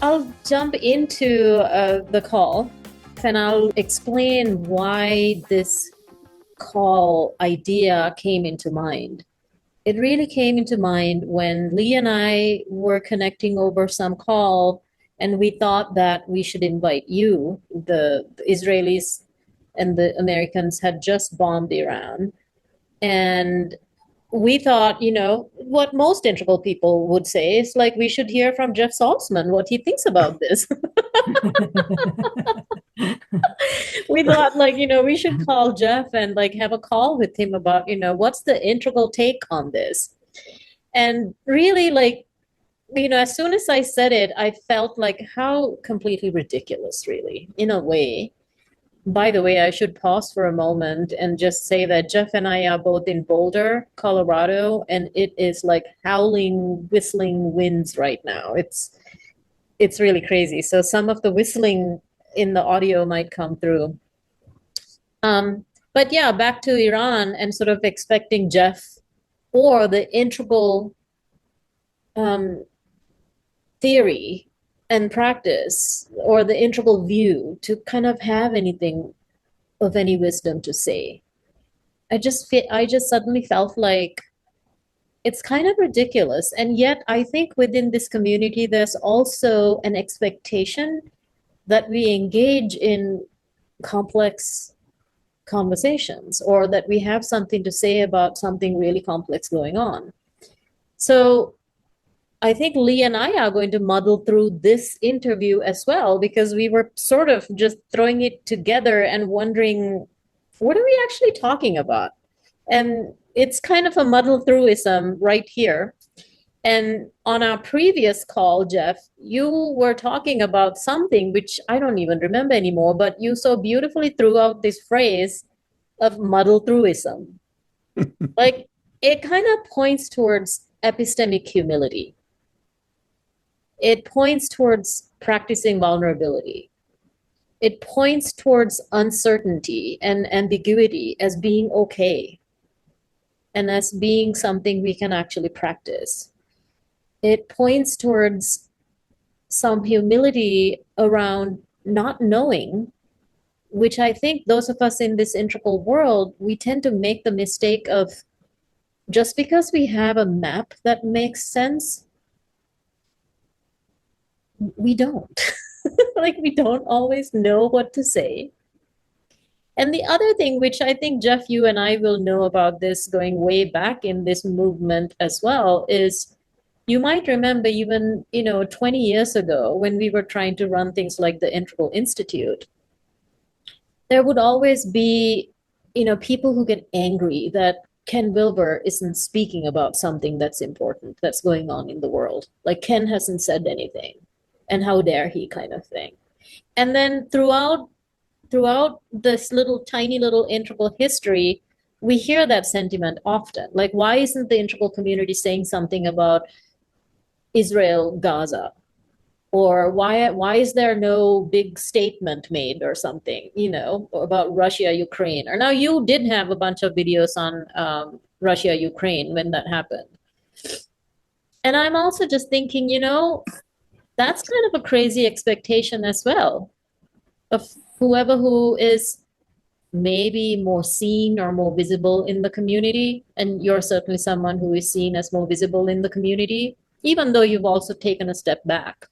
I'll jump into the call and I'll explain why this call idea came into mind. It really came into mind when Lee and I were connecting over some call, and we thought that we should invite you. The Israelis and the Americans had just bombed Iran. And we thought, what most integral people would say is like, we should hear from Jeff Salzman what he thinks about this. We thought like, we should call Jeff and like have a call with him about, what's the integral take on this. And really like, as soon as I said it, I felt like how completely ridiculous, really, in a way. By the way, I should pause for a moment and just say that Jeff and I are both in Boulder, Colorado, and it is like howling, whistling winds right now. It's really crazy. So some of the whistling in the audio might come through. But yeah, back to Iran and sort of expecting Jeff or the integral theory and practice or the integral view to kind of have anything of any wisdom to say. I just suddenly felt like it's kind of ridiculous. And yet I think within this community, there's also an expectation that we engage in complex conversations or that we have something to say about something really complex going on. So I think Lee and I are going to muddle through this interview as well, because we were sort of just throwing it together and wondering, what are we actually talking about? And it's kind of a muddle-through-ism right here. And on our previous call, Jeff, you were talking about something which I don't even remember anymore, but you so beautifully threw out this phrase of muddle-through-ism. Like, it kind of points towards epistemic humility. It points towards practicing vulnerability. It points towards uncertainty and ambiguity as being okay and as being something we can actually practice. It points towards some humility around not knowing, which I think those of us in this integral world, we tend to make the mistake of just because we have a map that makes sense, we don't. Like we don't always know what to say. And the other thing, which I think, Jeff, you and I will know about this going way back in this movement as well, is you might remember even, 20 years ago when we were trying to run things like the Integral Institute, there would always be, people who get angry that Ken Wilber isn't speaking about something that's important that's going on in the world. Like Ken hasn't said anything, and how dare he kind of thing. And then throughout this little tiny little integral history, we hear that sentiment often. Like, why isn't the integral community saying something about Israel, Gaza? Or why is there no big statement made or something, about Russia, Ukraine? Or now you did have a bunch of videos on Russia, Ukraine when that happened. And I'm also just thinking, that's kind of a crazy expectation as well of whoever who is maybe more seen or more visible in the community. And you're certainly someone who is seen as more visible in the community, even though you've also taken a step back.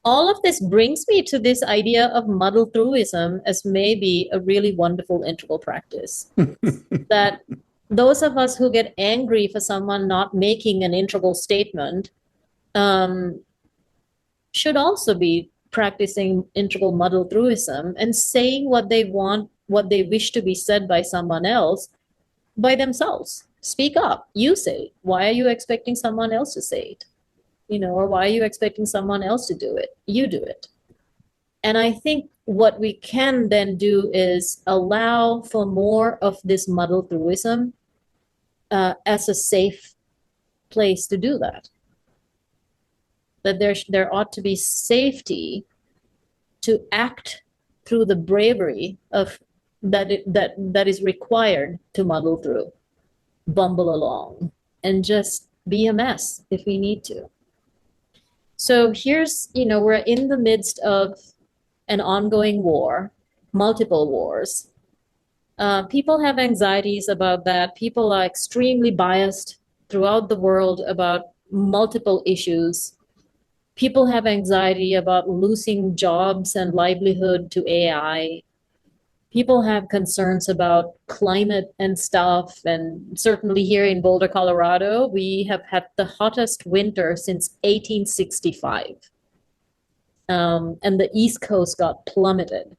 All of this brings me to this idea of muddle-through-ism as maybe a really wonderful integral practice. That those of us who get angry for someone not making an integral statement should also be practicing integral muddle-through-ism and saying what they want, what they wish to be said by someone else by themselves. Speak up. You say it. Why are you expecting someone else to say it? Or why are you expecting someone else to do it? You do it. And I think what we can then do is allow for more of this muddle-through-ism as a safe place to do that. That there ought to be safety to act through the bravery of that is required to muddle through, bumble along, and just be a mess if we need to. So here's, we're in the midst of an ongoing war, multiple wars. People have anxieties about that. People are extremely biased throughout the world about multiple issues. People have anxiety about losing jobs and livelihood to AI. People have concerns about climate and stuff. And certainly here in Boulder, Colorado, we have had the hottest winter since 1865. And the East Coast got plummeted.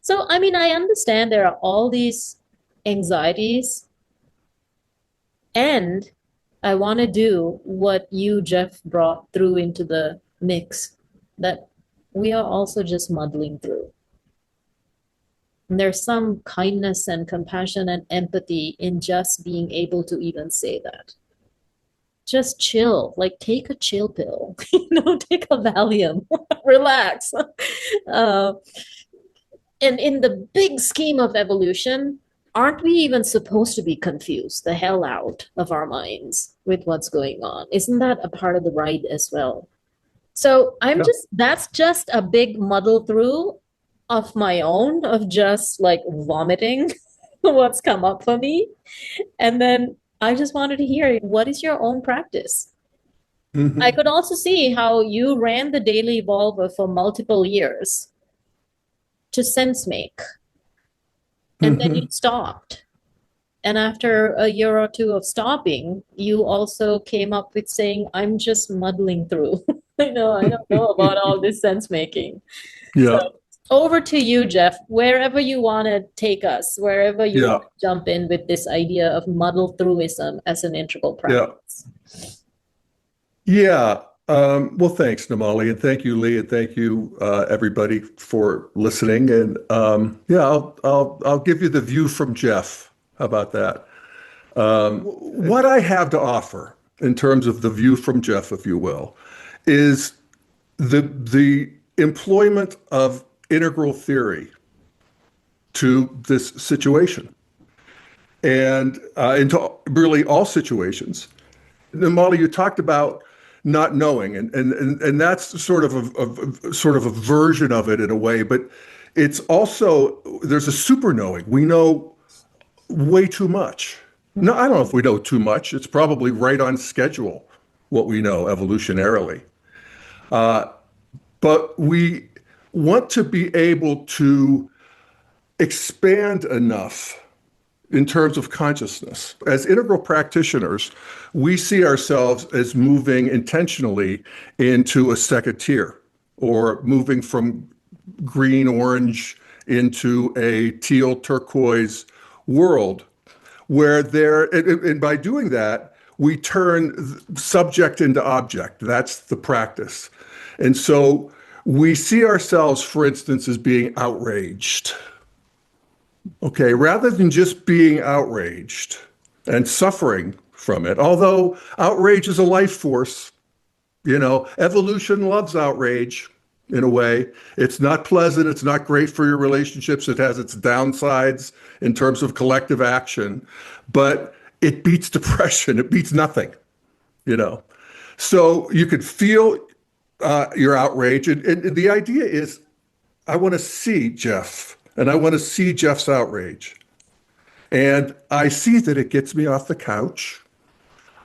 So, I mean, I understand there are all these anxieties, and I want to do what you, Jeff, brought through into the mix, that we are also just muddling through. And there's some kindness and compassion and empathy in just being able to even say that. Just chill, like take a chill pill, take a Valium, relax. Uh, and in the big scheme of evolution, aren't we even supposed to be confused the hell out of our minds with what's going on? Isn't that a part of the ride as well? So Yeah. that's just a big muddle through of my own, of just like vomiting what's come up for me. And then I just wanted to hear, what is your own practice? I Hmm. could also see how you ran the Daily Evolver for multiple years to sense make, and then you Hmm. stopped. And after a year or two of stopping, you also came up with saying, I'm just muddling through. I don't know about all this sense making. So Yeah. over to you, Jeff, wherever you want to take us, wherever you Yeah. want to jump in with this idea of muddle-through-ism as an integral Yeah. practice. Yeah. Well, thanks, Namali, and thank you, Lee, and thank you, everybody, for listening. And yeah, I'll give you the view from Jeff. How about that? What I have to offer in terms of the view from Jeff, if you will, is the employment of integral theory to this situation and into really all situations. Molly, you talked about not knowing, and that's sort of a version of it in a way, but it's also there's a super knowing. We know way too much. No, I don't know if we know too much. It's probably right on schedule what we know evolutionarily, but we want to be able to expand enough in terms of consciousness. As integral practitioners, we see ourselves as moving intentionally into a second tier or moving from green, orange into a teal, turquoise world where and by doing that, we turn subject into object. That's the practice. And so we see ourselves, for instance, as being outraged. Okay, rather than just being outraged and suffering from it, although outrage is a life force, evolution loves outrage in a way. It's not pleasant, it's not great for your relationships, it has its downsides in terms of collective action, but it beats depression, it beats nothing, you know. So you could feel your outrage, and the idea is I want to see Jeff, and I want to see Jeff's outrage. And I see that it gets me off the couch.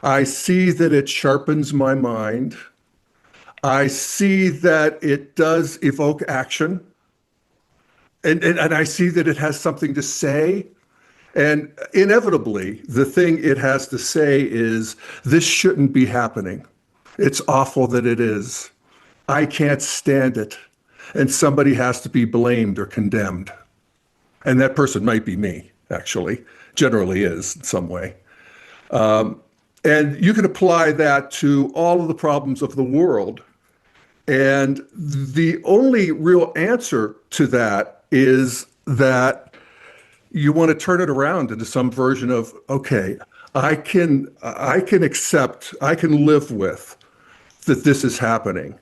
I see that it sharpens my mind. I see that it does evoke action. And I see that it has something to say. And inevitably, the thing it has to say is this shouldn't be happening. It's awful that it is. I can't stand it. And somebody has to be blamed or condemned. And that person might be me, actually, generally is in some way. And you can apply that to all of the problems of the world. And the only real answer to that is that you want to turn it around into some version of, okay, I can accept, I can live with that this is happening.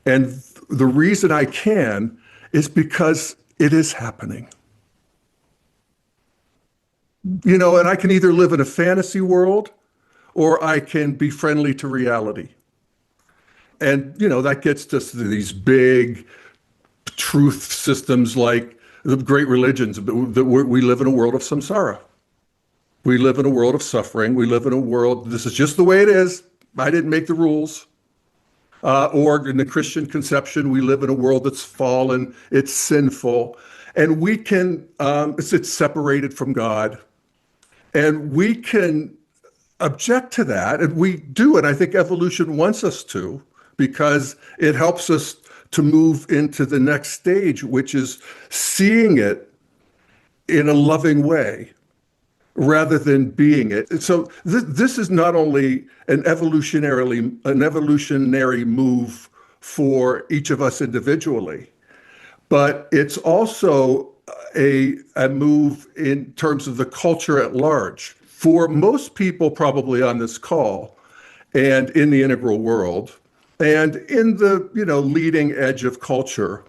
And the reason I can is because it is happening. And I can either live in a fantasy world or I can be friendly to reality. And, that gets us to these big truth systems like the great religions. We live in a world of samsara. We live in a world of suffering. We live in a world, this is just the way it is. I didn't make the rules. Or in the Christian conception, we live in a world that's fallen, it's sinful, and we can, it's separated from God. And we can object to that, and we do it. I think evolution wants us to, because it helps us to move into the next stage, which is seeing it in a loving way rather than being it. So this is not only an evolutionary move for each of us individually, but it's also a move in terms of the culture at large. For most people probably on this call and in the integral world and in the leading edge of culture,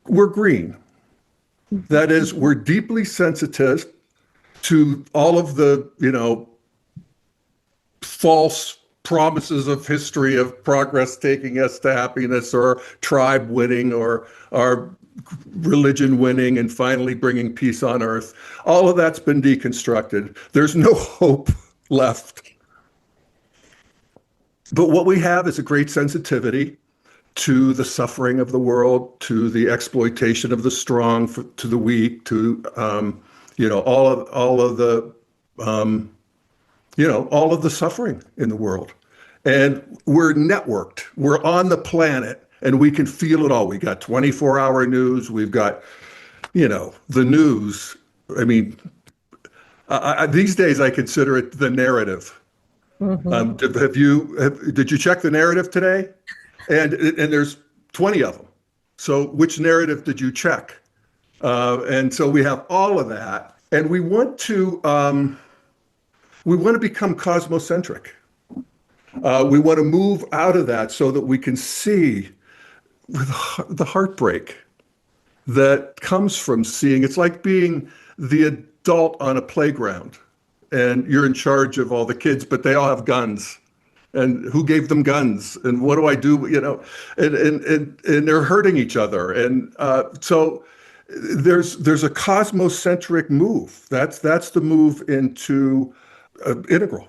we're green. That is, we're deeply sensitive to all of the false promises of history of progress taking us to happiness, or tribe winning, or our religion winning and finally bringing peace on earth. All of that's been deconstructed. There's no hope left. But what we have is a great sensitivity to the suffering of the world, to the exploitation of the strong, to the weak, to all of the all of the suffering in the world. And we're networked. We're on the planet, and we can feel it all. We got 24-hour news. We've got, the news. I mean, these days I consider it the narrative. Mm-hmm. Did you check the narrative today? And there's 20 of them. So which narrative did you check? And so we have all of that, and we want to become cosmocentric. We want to move out of that so that we can see the heartbreak that comes from seeing. It's like being the adult on a playground, and you're in charge of all the kids, but they all have guns. And who gave them guns? And what do I do? And they're hurting each other. And so there's a cosmocentric move. That's the move into integral.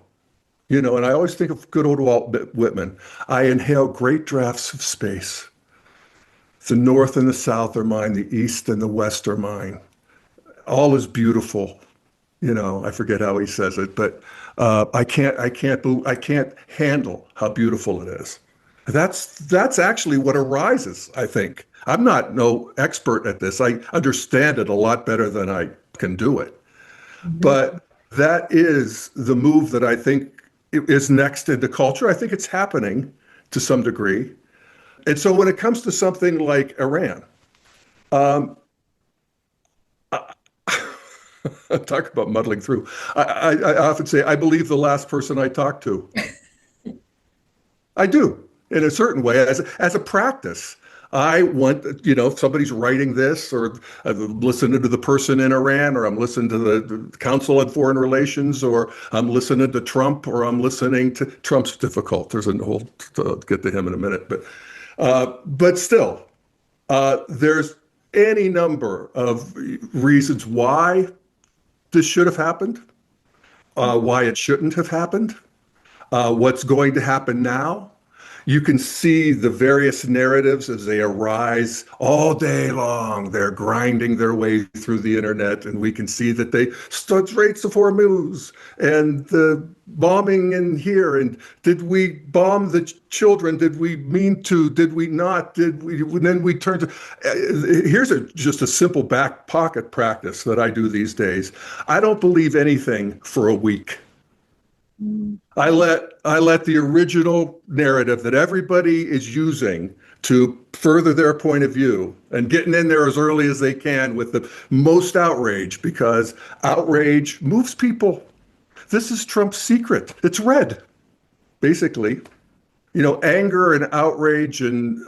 And I always think of good old Walt Whitman. I inhale great draughts of space. The north and the south are mine. The east and the west are mine. All is beautiful. I forget how he says it, but I can't handle how beautiful it is. That's actually what arises, I think. I'm not no expert at this. I understand it a lot better than I can do it. Mm-hmm. But that is the move that I think is next into culture. I think it's happening to some degree. And so when it comes to something like Iran, talk about muddling through. I often say, I believe the last person I talked to. I do, in a certain way, as a practice. I want, if somebody's writing this, or I'm listening to the person in Iran, or I'm listening to the Council on Foreign Relations, or I'm listening to Trump, or I'm listening to Trump's difficult. There's a whole, I'll get to him in a minute. But still, there's any number of reasons why this should have happened, why it shouldn't have happened, what's going to happen now. You can see the various narratives as they arise all day long. They're grinding their way through the internet, and we can see that they Straits of Hormuz and the bombing in here. And did we bomb the children? Did we mean to? Did we not? Did we? Then we turn to. Here's just a simple back pocket practice that I do these days. I don't believe anything for a week. I let the original narrative that everybody is using to further their point of view, and getting in there as early as they can with the most outrage, because outrage moves people. This is Trump's secret. It's red, basically. Anger and outrage and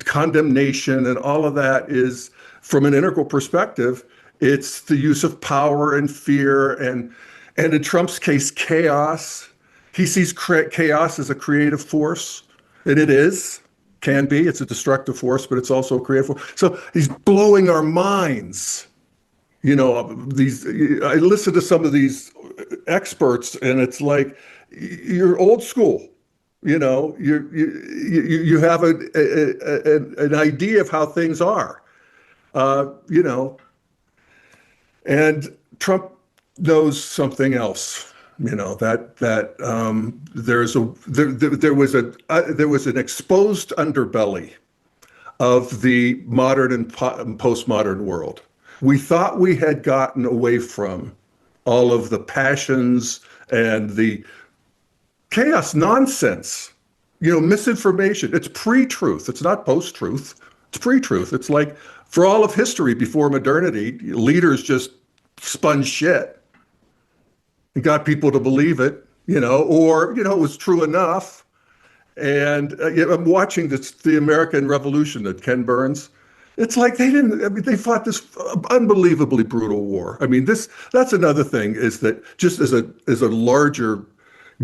condemnation and all of that is, from an integral perspective, it's the use of power and fear and in Trump's case, chaos. He sees chaos as a creative force. And it is, can be, it's a destructive force, but it's also a creative force. So he's blowing our minds. You know, I listen to some of these experts and it's like, you're old school. You know, you have an idea of how things are. You know, and Trump knows something else. You know there was an exposed underbelly of the modern and postmodern world. We thought we had gotten away from all of the passions and the chaos nonsense, misinformation. It's pre-truth. It's not post-truth. It's pre-truth. It's like for all of history before modernity, leaders just spun shit and got people to believe it, or, it was true enough. And I'm watching the American Revolution at Ken Burns. It's like they fought this unbelievably brutal war. I mean, that's another thing is that just as a larger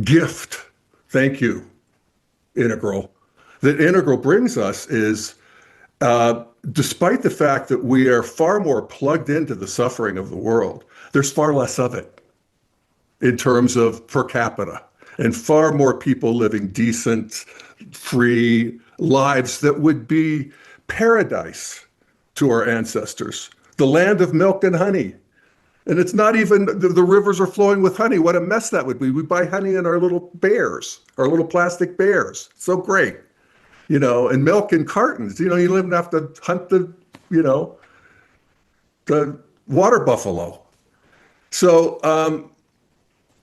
gift, thank you, Integral, that Integral brings us is, despite the fact that we are far more plugged into the suffering of the world, there's far less of it in terms of per capita, and far more people living decent, free lives that would be paradise to our ancestors, the land of milk and honey. And it's not even, the rivers are flowing with honey. What a mess that would be. We buy honey in our little bears, our little plastic bears. So great. And milk in cartons. You don't even have to hunt the water buffalo. So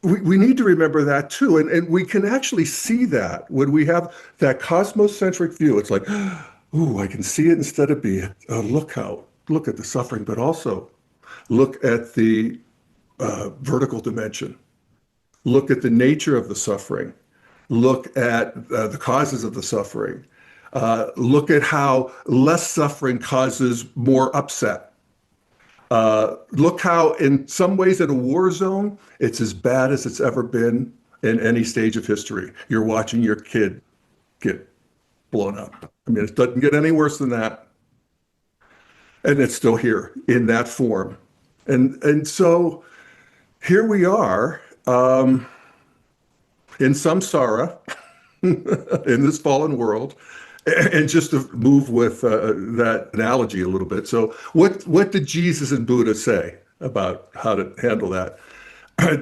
we need to remember that too. And we can actually see that when we have that cosmocentric view. It's like, ooh, I can see it instead of be it. Oh, look at the suffering, but also look at the vertical dimension. Look at the nature of the suffering. Look at the causes of the suffering. Look at how less suffering causes more upset. Look how, in some ways, in a war zone, it's as bad as it's ever been in any stage of history. You're watching your kid get blown up. I mean, it doesn't get any worse than that. And it's still here in that form. And so here we are in samsara, in this fallen world. And just to move with that analogy a little bit. So what did Jesus and Buddha say about how to handle that?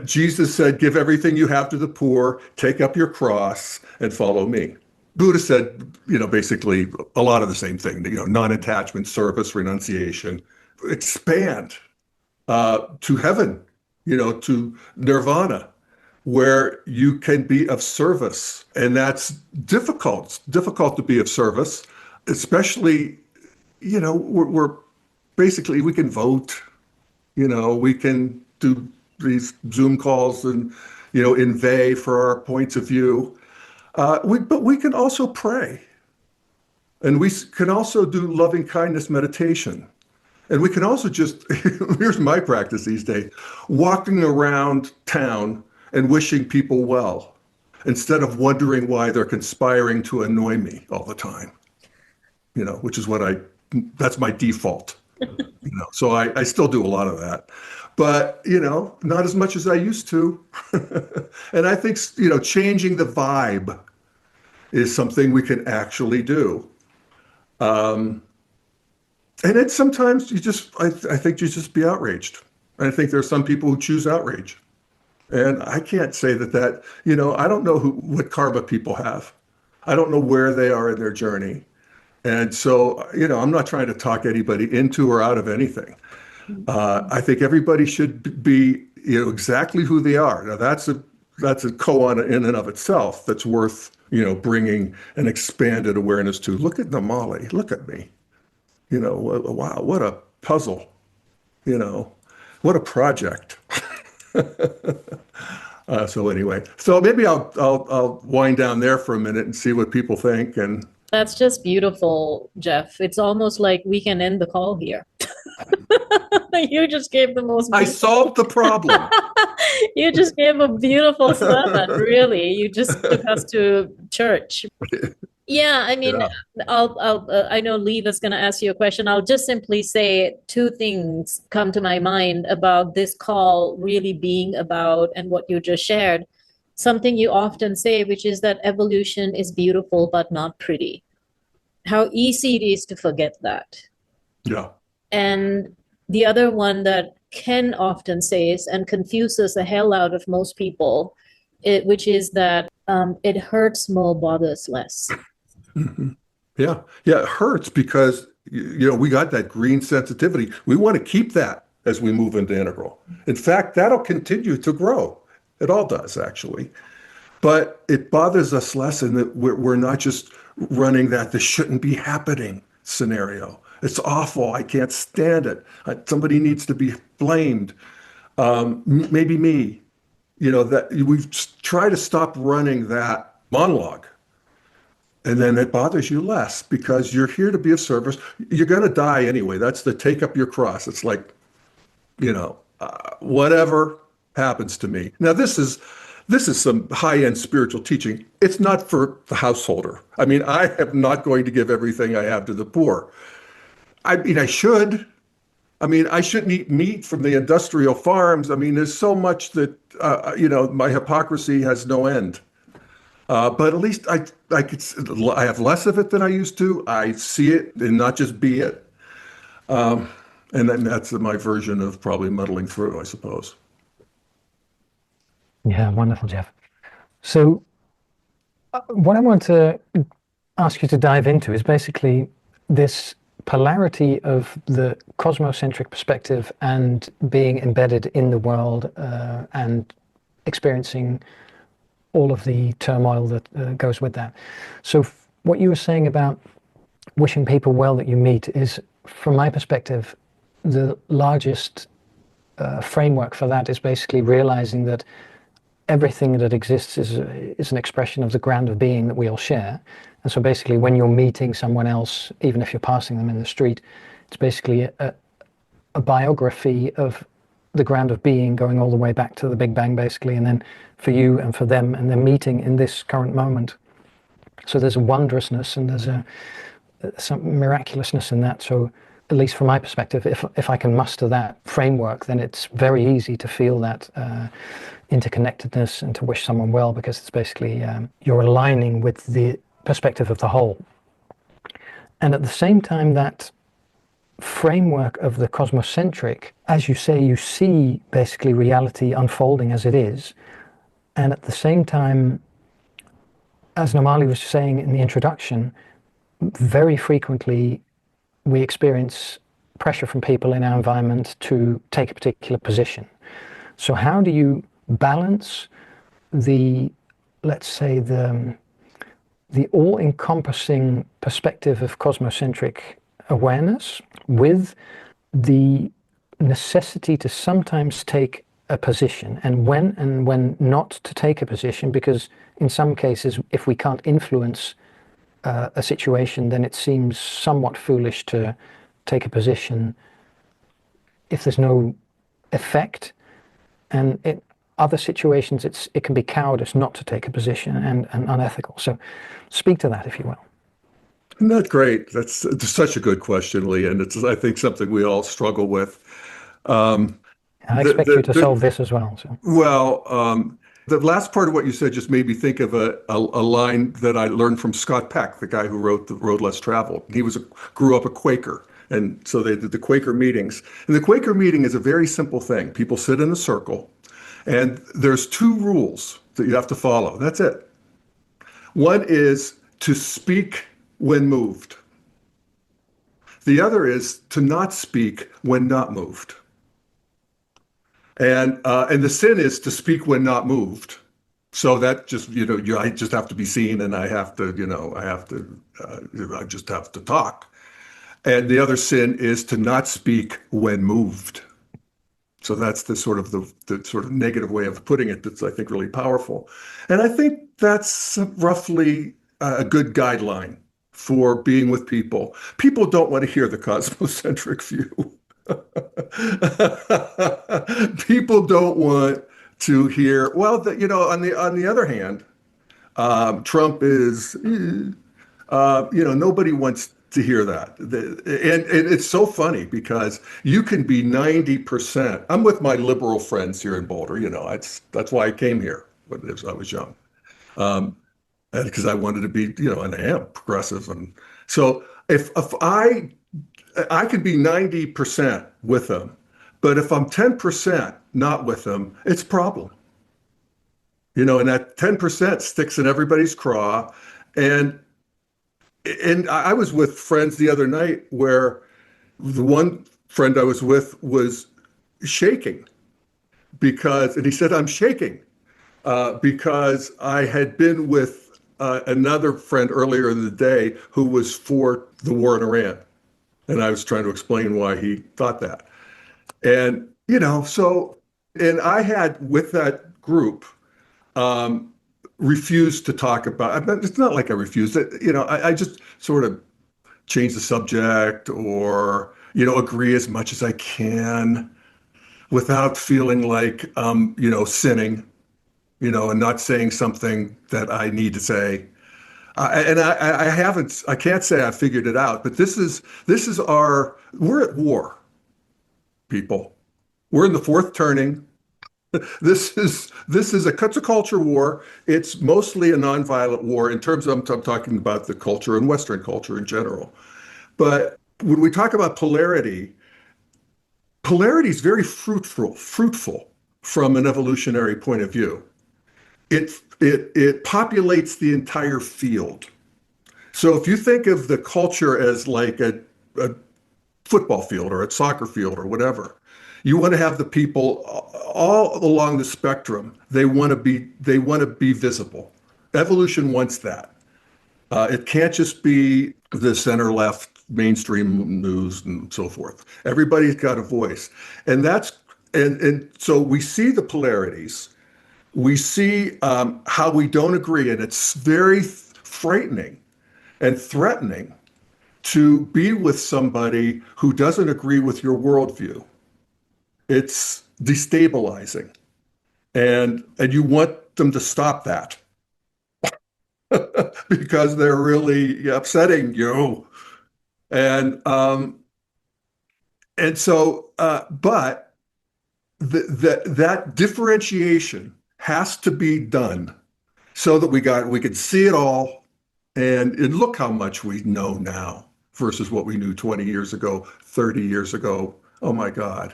Jesus said, give everything you have to the poor, take up your cross, and follow me. Buddha said, basically a lot of the same thing, non-attachment, service, renunciation, expand to heaven, to nirvana, where you can be of service. And that's difficult. It's difficult to be of service, especially, we're basically, we can vote, we can do these Zoom calls and, inveigh for our points of view. But we can also pray. And we can also do loving kindness meditation. And we can also just, here's my practice these days, walking around town and wishing people well, instead of wondering why they're conspiring to annoy me all the time, which is that's my default, so I still do a lot of that, but, not as much as I used to. And I think, changing the vibe is something we can actually do. And it's sometimes I think you just be outraged. I think there are some people who choose outrage. And I can't say that, I don't know what karma people have. I don't know where they are in their journey. And so, I'm not trying to talk anybody into or out of anything. I think everybody should be, exactly who they are. Now, that's a koan in and of itself that's worth, bringing an expanded awareness to. Look at Namali. Look at me. Wow, what a puzzle. What a project. So anyway, so maybe I'll wind down there for a minute and see what people think. And That's just beautiful, Jeff. It's almost like we can end the call here. You just gave the most I solved the problem. You just gave a beautiful sermon, really. You just took us to church. Yeah, I mean, Yeah. I know Lee was going to ask you a question. I'll just simply say two things come to my mind about this call really being about and what you just shared. Something you often say, which is that evolution is beautiful but not pretty. How easy it is to forget that. Yeah. And the other one that Ken often says and confuses the hell out of most people, which is that it hurts more, bothers less. Mhm. Yeah. Yeah. It hurts because, we got that green sensitivity. We want to keep that as we move into integral. In fact, that'll continue to grow. It all does, actually. But it bothers us less in that we're not just running that this shouldn't be happening scenario. It's awful. I can't stand it. Somebody needs to be blamed. Maybe me. That we've tried to stop running that monologue. And then it bothers you less because you're here to be of service. You're going to die anyway. That's the take up your cross. It's like, whatever happens to me. Now, this is some high-end spiritual teaching. It's not for the householder. I mean, I am not going to give everything I have to the poor. I mean, I should. I mean, I shouldn't eat meat from the industrial farms. I mean, there's so much that my hypocrisy has no end. But at least I have less of it than I used to. I see it and not just be it. And then that's my version of probably muddling through, I suppose. Yeah, wonderful, Jeff. So, what I want to ask you to dive into is basically this polarity of the cosmocentric perspective and being embedded in the world and experiencing all of the turmoil that goes with that. So, what you were saying about wishing people well that you meet is, from my perspective, the largest framework for that is basically realizing that everything that exists is an expression of the ground of being that we all share. And so basically when you're meeting someone else, even if you're passing them in the street, it's basically a biography of the ground of being going all the way back to the Big Bang, basically, and then for you and for them, and they're meeting in this current moment. So there's a wondrousness and there's some miraculousness in that. So at least from my perspective, if I can muster that framework, then it's very easy to feel that interconnectedness and to wish someone well, because it's basically you're aligning with the perspective of the whole. And at the same time, that framework of the cosmocentric, as you say, you see basically reality unfolding as it is. And at the same time, as Namali was saying in the introduction, very frequently we experience pressure from people in our environment to take a particular position. So how do you balance the, let's say, the all-encompassing perspective of cosmocentric awareness with the necessity to sometimes take a position, and when not to take a position, because in some cases, if we can't influence a situation, then it seems somewhat foolish to take a position if there's no effect. And in other situations, it can be cowardice not to take a position and unethical. So speak to that, if you will. Isn't that great? That's such a good question, Lee, and it's I think something we all struggle with. Um, I the, expect you the, to solve the, this as well. So well, the last part of what you said just made me think of a line that I learned from Scott Peck, the guy who wrote The Road Less Traveled. Grew up a Quaker, and so they did the Quaker meetings. And the Quaker meeting is a very simple thing. People sit in a circle, and there's two rules that you have to follow. That's it. One is to speak when moved. The other is to not speak when not moved. And the sin is to speak when not moved. So that just I just have to be seen, and I have to I just have to talk. And the other sin is to not speak when moved. So that's the sort of negative way of putting it that's I think really powerful. And I think that's roughly a good guideline for being with people. People don't want to hear the cosmocentric view. People don't want to hear, well, on the other hand, Trump is, Nobody wants to hear that. And it's so funny because you can be 90%. I'm with my liberal friends here in Boulder. That's why I came here when I was young. Because I wanted to be, and I am progressive. And so if I could be 90% with them, but if I'm 10% not with them, it's a problem. And that 10% sticks in everybody's craw. And I was with friends the other night where the one friend I was with was shaking and he said, I'm shaking because I had been with another friend earlier in the day who was for the war in Iran. And I was trying to explain why he thought that. And, and I had with that group refused to talk about, it's not like I refused it, I just sort of change the subject or, agree as much as I can without feeling like, sinning, and not saying something that I need to say. I can't say I figured it out, but we're at war, people. We're in the fourth turning. It's a culture war. It's mostly a nonviolent war in terms of, I'm talking about the culture and Western culture in general. But when we talk about polarity is very fruitful from an evolutionary point of view. It populates the entire field. So if you think of the culture as like a football field or a soccer field or whatever, you want to have the people all along the spectrum. They want to be visible. Evolution wants that. It can't just be the center left mainstream news and so forth. Everybody's got a voice. And so we see the polarities. We see how we don't agree, and it's very frightening and threatening to be with somebody who doesn't agree with your worldview. It's destabilizing, and you want them to stop that because they're really upsetting you. But that differentiation has to be done so that we can see it all and look how much we know now versus what we knew 20 years ago, 30 years ago. Oh my God.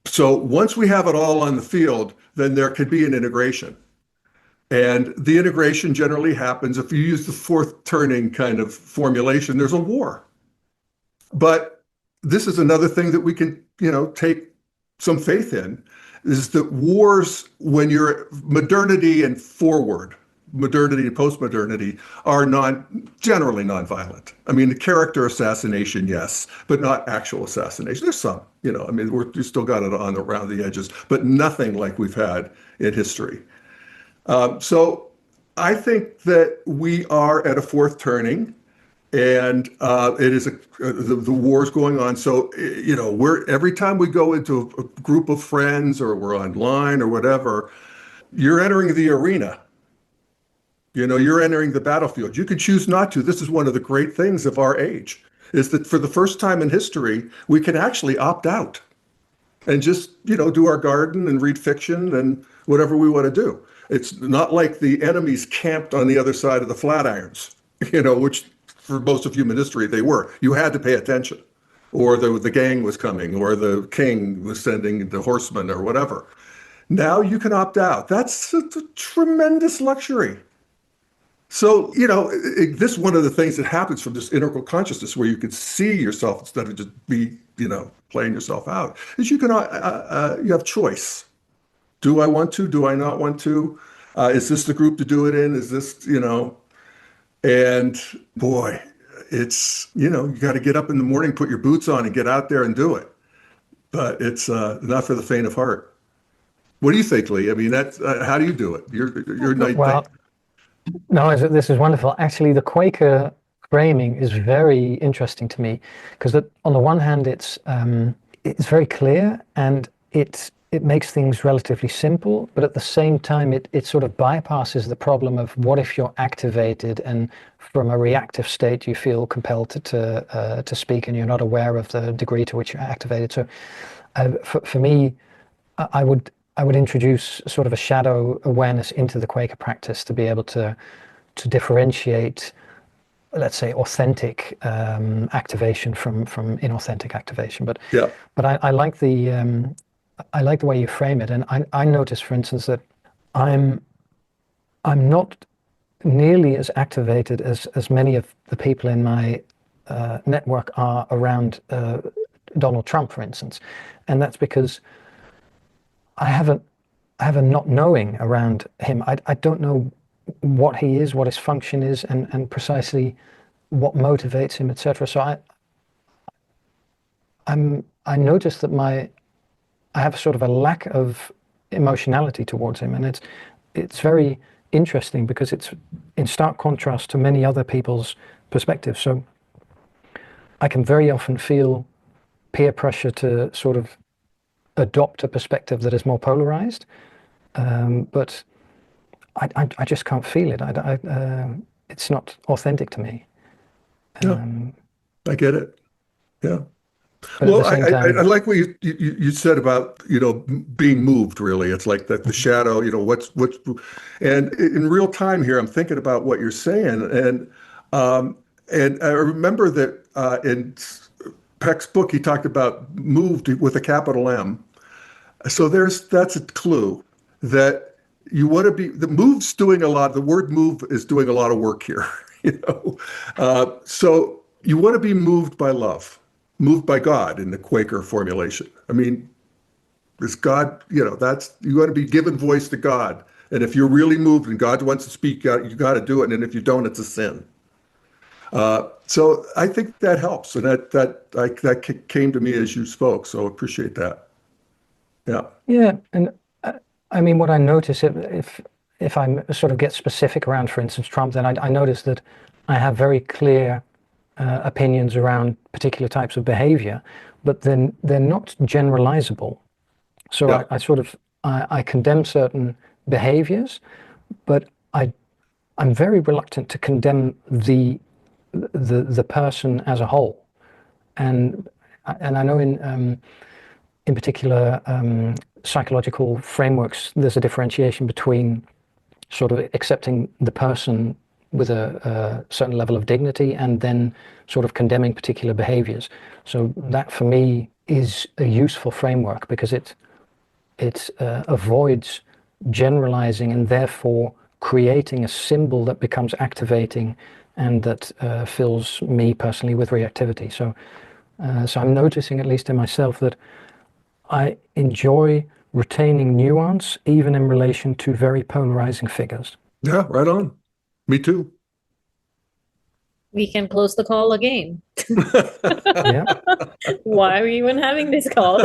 So once we have it all on the field, then there could be an integration. And the integration generally happens if you use the fourth turning kind of formulation, there's a war. But this is another thing that we can, take some faith in, is that wars, when you're modernity and forward, modernity and post-modernity, are generally nonviolent. I mean, the character assassination, yes, but not actual assassination. There's some, we still got it around the edges, but nothing like we've had in history. So I think that we are at a fourth turning. And it is the war's going on. So, every time we go into a group of friends or we're online or whatever, you're entering the arena. You're entering the battlefield. You could choose not to. This is one of the great things of our age, is that for the first time in history, we can actually opt out and just, do our garden and read fiction and whatever we want to do. It's not like the enemies camped on the other side of the Flatirons, which for most of human history, they were. You had to pay attention, or the gang was coming, or the king was sending the horsemen, or whatever. Now you can opt out. That's a tremendous luxury. So, this is one of the things that happens from this integral consciousness, where you can see yourself instead of just playing yourself out, is you have choice. Do I want to? Do I not want to? Is this the group to do it in? Is this, And boy, it's, you got to get up in the morning, put your boots on and get out there and do it. But it's not for the faint of heart. What do you think, Lee? I mean, how do you do it? You're Well, no, this is wonderful. Actually, the Quaker framing is very interesting to me because on the one hand, it's very clear and it it makes things relatively simple, but at the same time, it sort of bypasses the problem of what if you're activated and from a reactive state you feel compelled to speak and you're not aware of the degree to which you're activated. So for me, I would introduce sort of a shadow awareness into the Quaker practice to be able to differentiate, let's say, authentic activation from inauthentic activation. But Yeah. I like the way you frame it, and I notice, for instance, that I'm not nearly as activated as many of the people in my network are around Donald Trump, for instance, and that's because I have a not knowing around him. I don't know what he is, what his function is, and precisely what motivates him, etc. So I notice that I have sort of a lack of emotionality towards him, and it's very interesting because it's in stark contrast to many other people's perspectives. So I can very often feel peer pressure to sort of adopt a perspective that is more polarized, but I just can't feel it. It's not authentic to me. Yeah. I get it. Yeah. But at Well, the same I time, like what you said about, being moved, really. It's like that the shadow, and in real time here, I'm thinking about what you're saying. And I remember that in Peck's book, he talked about moved with a capital M. So that's a clue that you want to be, the word move is doing a lot of work here, So you want to be moved by love, moved by God in the Quaker formulation. I mean, it's God, you want to be given voice to God. And if you're really moved and God wants to speak, you got to do it. And if you don't, it's a sin. So I think that helps. And that came to me as you spoke. So appreciate that. Yeah. yeah, and I mean, what I notice if I sort of get specific around, for instance, Trump, then I notice that I have very clear opinions around particular types of behavior, but then they're not generalizable. So Yeah. I condemn certain behaviors, but I'm very reluctant to condemn the person as a whole. And I know in particular psychological frameworks, there's a differentiation between sort of accepting the person with a certain level of dignity and then sort of condemning particular behaviors. So that for me is a useful framework because it avoids generalizing and therefore creating a symbol that becomes activating and that fills me personally with reactivity. So I'm noticing, at least in myself, that I enjoy retaining nuance even in relation to very polarizing figures. Yeah. Right on. Me too. We can close the call again. Yeah. Why are we even having this call?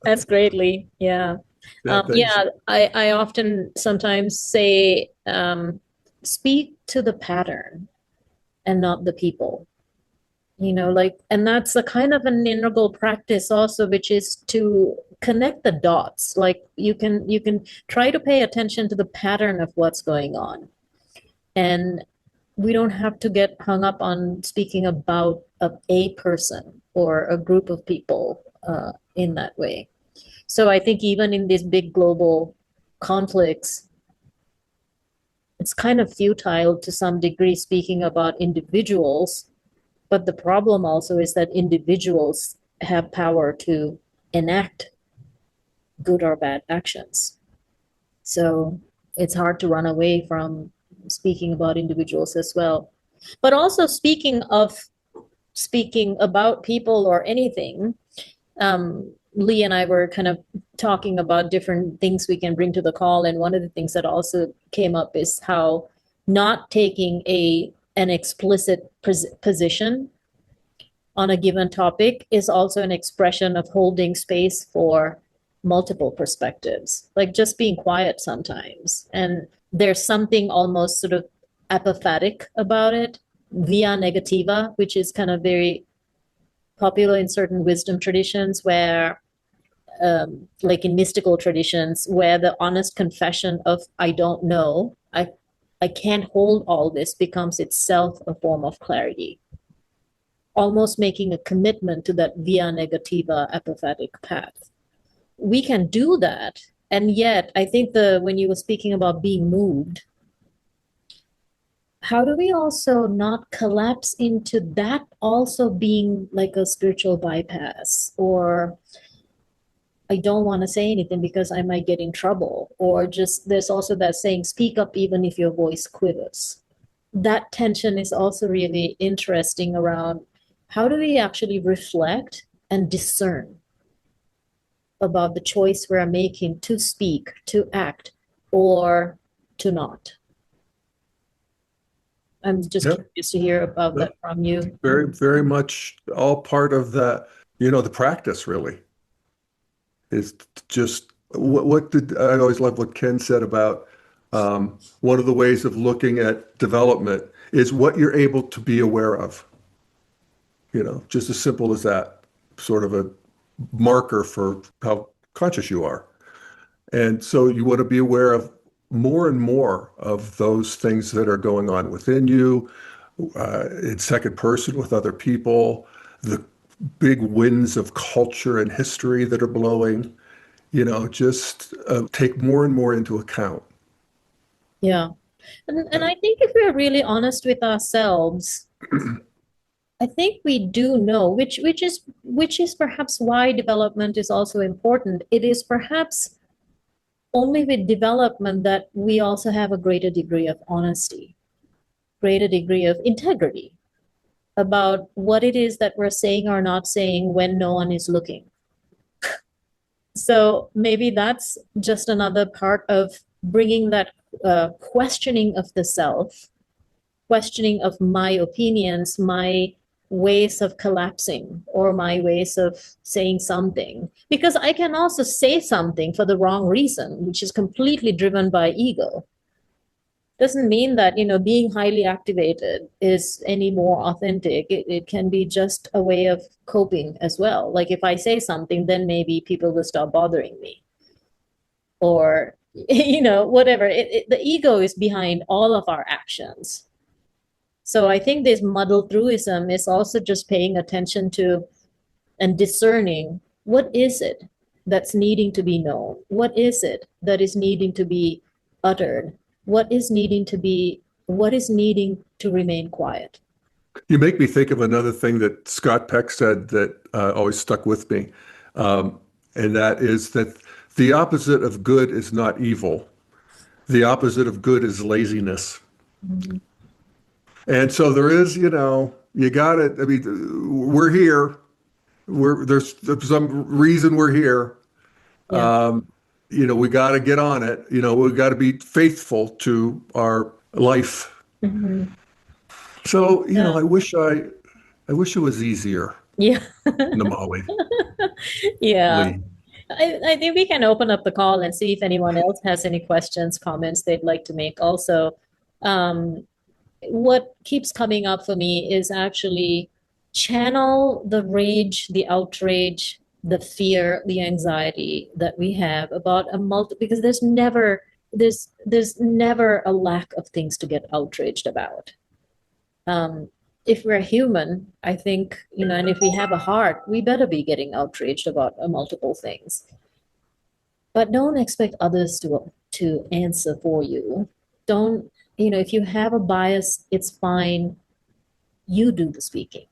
That's great, Lee. Yeah. Yeah. Thanks. Yeah, I often sometimes say, speak to the pattern and not the people. And that's a kind of an integral practice also, which is to connect the dots. Like you can try to pay attention to the pattern of what's going on. And we don't have to get hung up on speaking about a person or a group of people in that way. So I think even in these big global conflicts, it's kind of futile to some degree speaking about individuals. But the problem also is that individuals have power to enact good or bad actions. So it's hard to run away from speaking about individuals as well. But also speaking about people or anything, Lee and I were kind of talking about different things we can bring to the call. And one of the things that also came up is how not taking an explicit position on a given topic is also an expression of holding space for multiple perspectives, like just being quiet sometimes. And there's something almost sort of apophatic about it, via negativa, which is kind of very popular in certain wisdom traditions where like in mystical traditions, where the honest confession of I don't know, I can't hold all this, becomes itself a form of clarity, almost making a commitment to that via negativa apophatic path. We can do that, and yet I think the when you were speaking about being moved, how do we also not collapse into that also being like a spiritual bypass, or I don't want to say anything because I might get in trouble, or just there's also that saying, speak up even if your voice quivers. That tension is also really interesting around how do we actually reflect and discern about the choice we're making to speak, to act, or to not. I'm just Yep. curious to hear about that Yep. from you. Very, very much all part of that, the practice really is just what did I always love what Ken said about one of the ways of looking at development is what you're able to be aware of. Just as simple as that, sort of a marker for how conscious you are. And so you want to be aware of more and more of those things that are going on within you, in second person with other people, the big winds of culture and history that are blowing, just take more and more into account. Yeah. And I think if we're really honest with ourselves, I think we do know, which is perhaps why development is also important. It is perhaps only with development that we also have a greater degree of honesty, greater degree of integrity about what it is that we're saying or not saying when no one is looking. So maybe that's just another part of bringing that questioning of the self, questioning of my opinions, my ways of collapsing, or my ways of saying something. Because I can also say something for the wrong reason, which is completely driven by ego. Doesn't mean that, being highly activated is any more authentic. It can be just a way of coping as well. Like if I say something, then maybe people will stop bothering me, or whatever. The ego is behind all of our actions. So I think this muddle-through-ism is also just paying attention to and discerning what is it that's needing to be known? What is it that is needing to be uttered? What is needing to remain quiet? You make me think of another thing that Scott Peck said that always stuck with me. And that is that the opposite of good is not evil. The opposite of good is laziness. Mhm. And so there is, you got it. I mean, we're here. There's some reason we're here. Yeah. We got to get on it. We got to be faithful to our life. Mhm. So, Yeah. I wish it was easier, Yeah. Namali Yeah. Lee. I think we can open up the call and see if anyone else has any questions, comments they'd like to make. Also, um, what keeps coming up for me is actually channel the rage, the outrage, the fear, the anxiety that we have about because there's never a lack of things to get outraged about. Um, if we're human, I think, and if we have a heart, we better be getting outraged about multiple things. But don't expect others to answer for you. Don't, if you have a bias, it's fine. You do the speaking.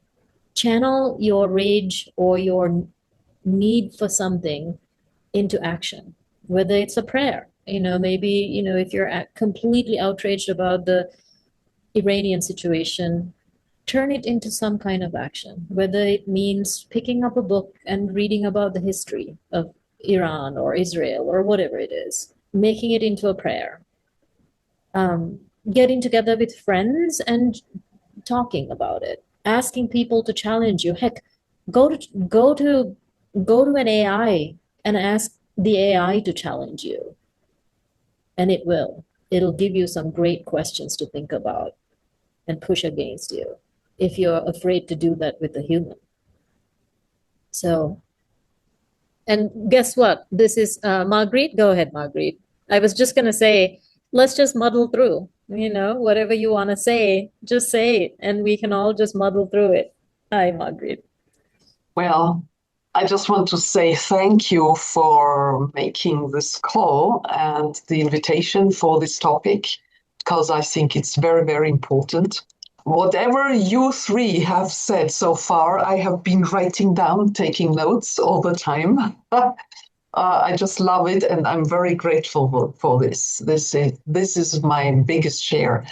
Channel your rage or your need for something into action, whether it's a prayer. Maybe, if you're completely outraged about the Iranian situation, turn it into some kind of action, whether it means picking up a book and reading about the history of Iran or Israel or whatever it is, making it into a prayer, um, getting together with friends and talking about it, asking people to challenge you. Heck, go to go to go to an AI and ask the AI to challenge you, and it will. It'll give you some great questions to think about and push against you if you're afraid to do that with a human. So And guess what? This is Marguerite. Go ahead, Marguerite. I was just going to say, let's just muddle through. Whatever you want to say, just say it, and we can all just muddle through it. Hi, Marguerite. Well, I just want to say thank you for making this call and the invitation for this topic, because I think it's very, very important. Whatever you three have said so far, I have been writing down, taking notes all the time. I just love it, and I'm very grateful for this. This is my biggest share.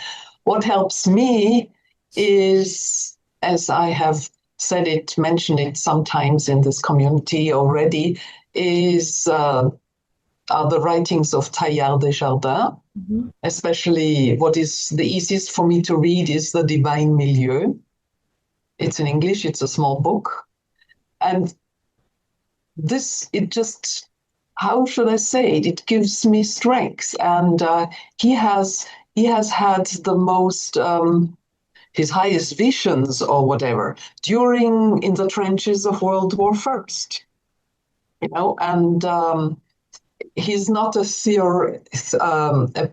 What helps me is, as I have said it, mentioned it sometimes in this community already, are the writings of Teilhard de Chardin. Mm-hmm. Especially what is the easiest for me to read is The Divine Milieu. It's in English, it's a small book. And how should I say it? It gives me strength. And he has had the most, his highest visions or whatever, in the trenches of World War I. And he's not a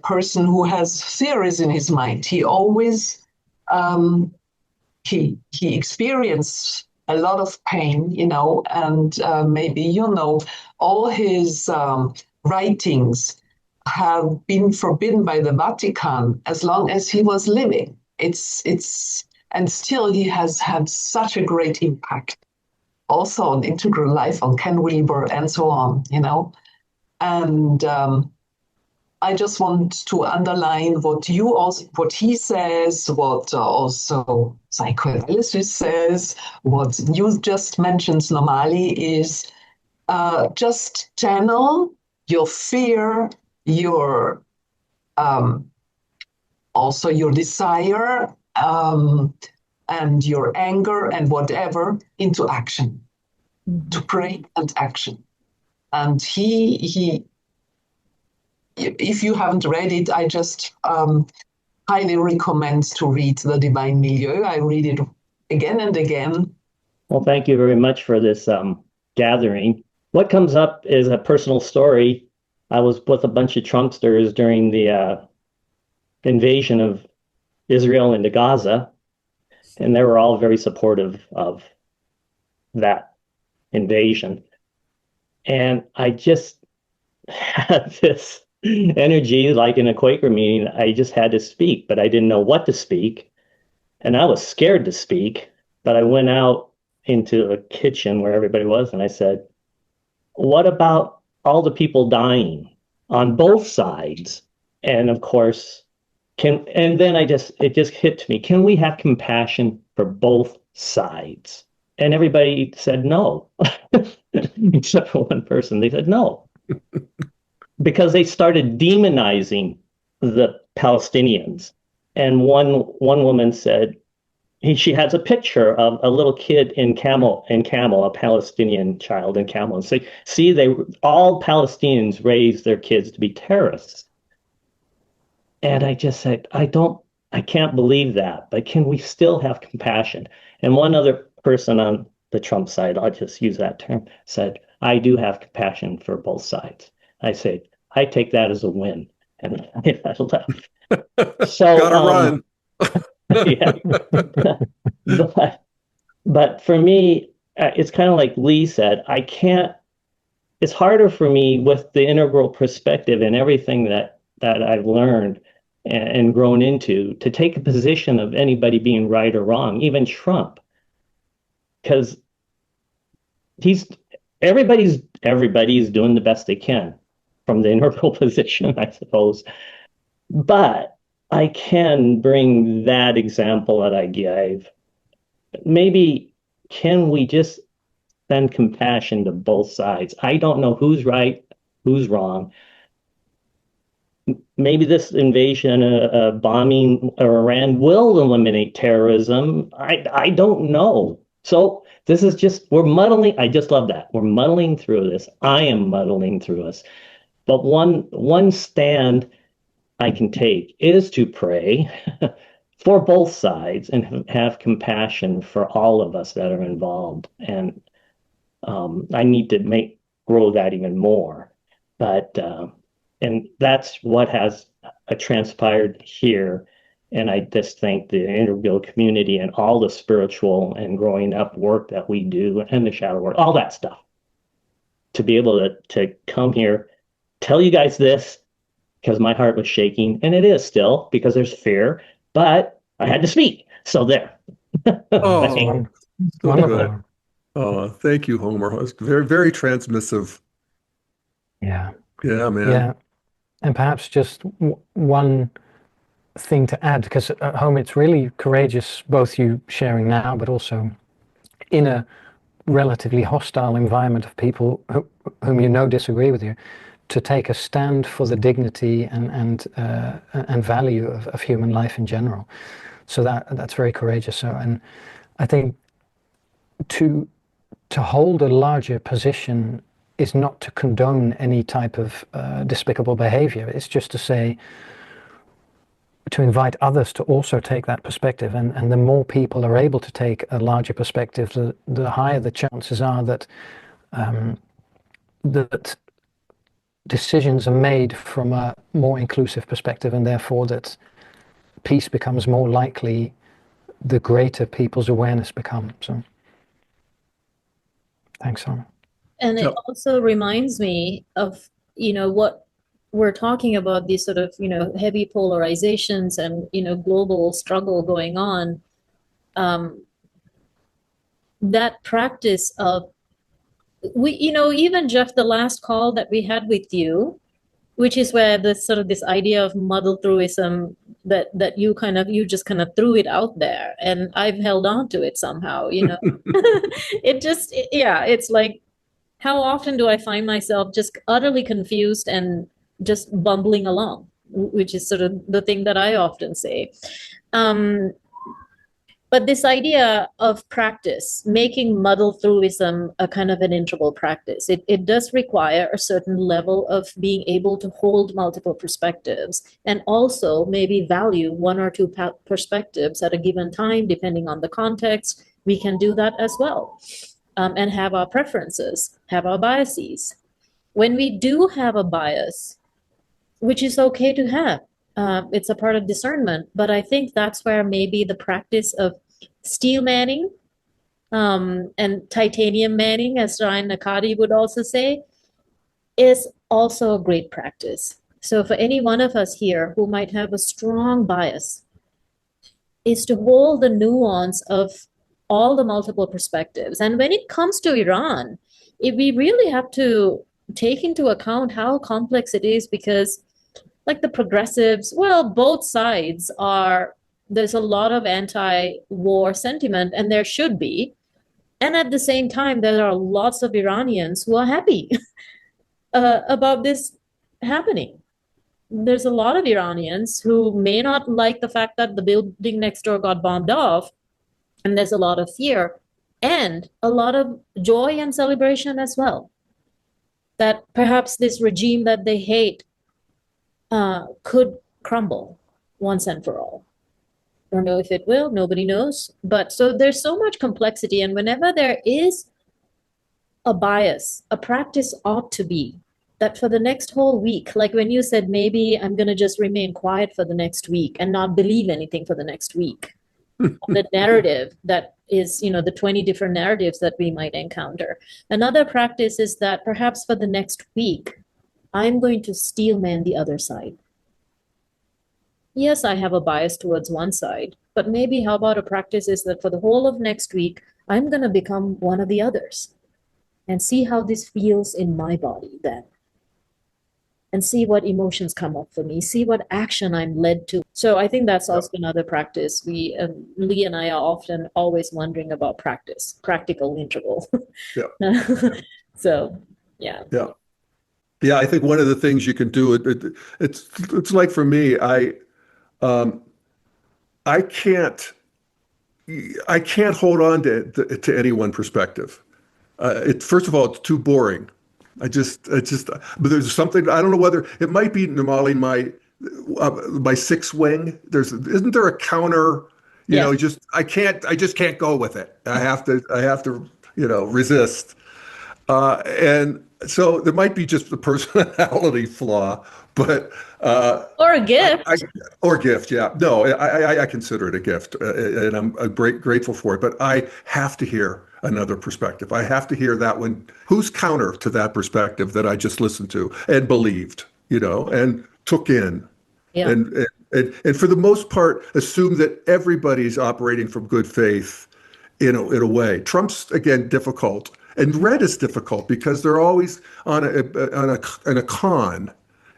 person who has theories in his mind. He always he experienced a lot of pain, and maybe all his writings have been forbidden by the Vatican as long as he was living. And still he has had such a great impact, also on integral life, on Ken Wilber, and so on, And I just want to underline what he says, what also psychoanalysis says, what you just mentioned, Normali, is just channel your fear, your also your desire, and your anger and whatever into action, to pray and action. And he if you haven't read it, I just highly recommend to read The Divine Milieu. I read it again and again. Well, thank you very much for this gathering. What comes up is a personal story. I was with a bunch of Trumpsters during the invasion of Israel into Gaza, and they were all very supportive of that invasion. And I just had this energy, like in a Quaker meeting. I just had to speak, but I didn't know what to speak. And I was scared to speak, but I went out into a kitchen where everybody was, and I said, what about all the people dying on both sides? And of course, and then it just hit me, can we have compassion for both sides? And everybody said no, except for one person. They said no, because they started demonizing the Palestinians. And one woman said, she has a picture of a little kid in camel, a Palestinian child in camel, and say, see, all Palestinians raise their kids to be terrorists. And I just said, I can't believe that, but can we still have compassion? And one other person on the Trump side, I'll just use that term, said, I do have compassion for both sides. I said, I take that as a win. And I left. So, gotta run. Yeah. But for me, it's kind of like Lee said, it's harder for me with the integral perspective and everything that I've learned and grown into, to take a position of anybody being right or wrong, even Trump, because everybody's doing the best they can from the integral position, I suppose. But I can bring that example that I gave. Maybe can we just send compassion to both sides? I don't know who's right, who's wrong. Maybe this invasion, bombing Iran will eliminate terrorism. I don't know. So this is just, we're muddling. I just love that. We're muddling through this. I am muddling through this. But one stand I can take is to pray for both sides and have compassion for all of us that are involved. And I need to make grow that even more. But and that's what has transpired here. And I just think the integral community and all the spiritual and growing up work that we do and the shadow work, all that stuff, to be able to come here, tell you guys this, because my heart was shaking, and it is still because there's fear, but I had to speak. So there. Oh, so Wonderful. good. Oh, thank you, Homer. It's very, very transmissive. Yeah. Yeah, man. Yeah. And perhaps just one thing to add, because at home it's really courageous, both you sharing now, but also in a relatively hostile environment of people whom you know disagree with you, to take a stand for the dignity and value of human life in general. So that's very courageous. So, and I think to hold a larger position is not to condone any type of despicable behavior. It's just to say, to invite others to also take that perspective. And the more people are able to take a larger perspective, the higher the chances are that that decisions are made from a more inclusive perspective, and therefore that peace becomes more likely the greater people's awareness becomes. So thanks, Sam. And it Yep. also reminds me of, what we're talking about, these sort of, heavy polarizations and, global struggle going on. That practice of, even Jeff, the last call that we had with you, which is where this idea of Muddle-Through-ism that you just kind of threw it out there, and I've held on to it somehow, it's like, how often do I find myself just utterly confused and just bumbling along, which is sort of the thing that I often say. But this idea of practice, making Muddle-Through-ism a kind of an integral practice, it does require a certain level of being able to hold multiple perspectives and also maybe value one or two perspectives at a given time, depending on the context. We can do that as well, and have our preferences, have our biases. When we do have a bias, which is okay to have, it's a part of discernment, but I think that's where maybe the practice of steel manning and titanium manning, as Ryan Nakati would also say, is also a great practice. So for any one of us here who might have a strong bias, is to hold the nuance of all the multiple perspectives. And when it comes to Iran, we really have to take into account how complex it is, because like the progressives, well, both sides there's a lot of anti-war sentiment, and there should be. And at the same time, there are lots of Iranians who are happy about this happening. There's a lot of Iranians who may not like the fact that the building next door got bombed off, and there's a lot of fear and a lot of joy and celebration as well, that perhaps this regime that they hate could crumble once and for all. Don't know if it will, nobody knows. But so there's so much complexity, and whenever there is a bias, a practice ought to be that for the next whole week, like when you said, maybe I'm going to just remain quiet for the next week and not believe anything for the next week. The narrative that is, the 20 different narratives that we might encounter. Another practice is that perhaps for the next week, I'm going to steelman the other side. Yes, I have a bias towards one side, but maybe how about a practice is that for the whole of next week, I'm going to become one of the others and see how this feels in my body then. And see what emotions come up for me, see what action I'm led to. So I think that's also another practice. Lee and I are often always wondering about practice, practical integral. Yeah. So, yeah. Yeah. Yeah, I think one of the things you can do, it's like for me, I can't hold on to any one perspective. First of all, it's too boring. But there's something, I don't know whether it might be Namali, my sixth wing. Isn't there a counter? Yeah. I just can't go with it. I have to resist. And so there might be just the personality flaw, but Or a gift. or gift, yeah. No, I consider it a gift, and I'm grateful for it. But I have to hear another perspective. I have to hear that one. Who's counter to that perspective that I just listened to and believed, and took in, Yeah. and for the most part, assume that everybody's operating from good faith, in a way. Trump's again difficult, and red is difficult because they're always on a con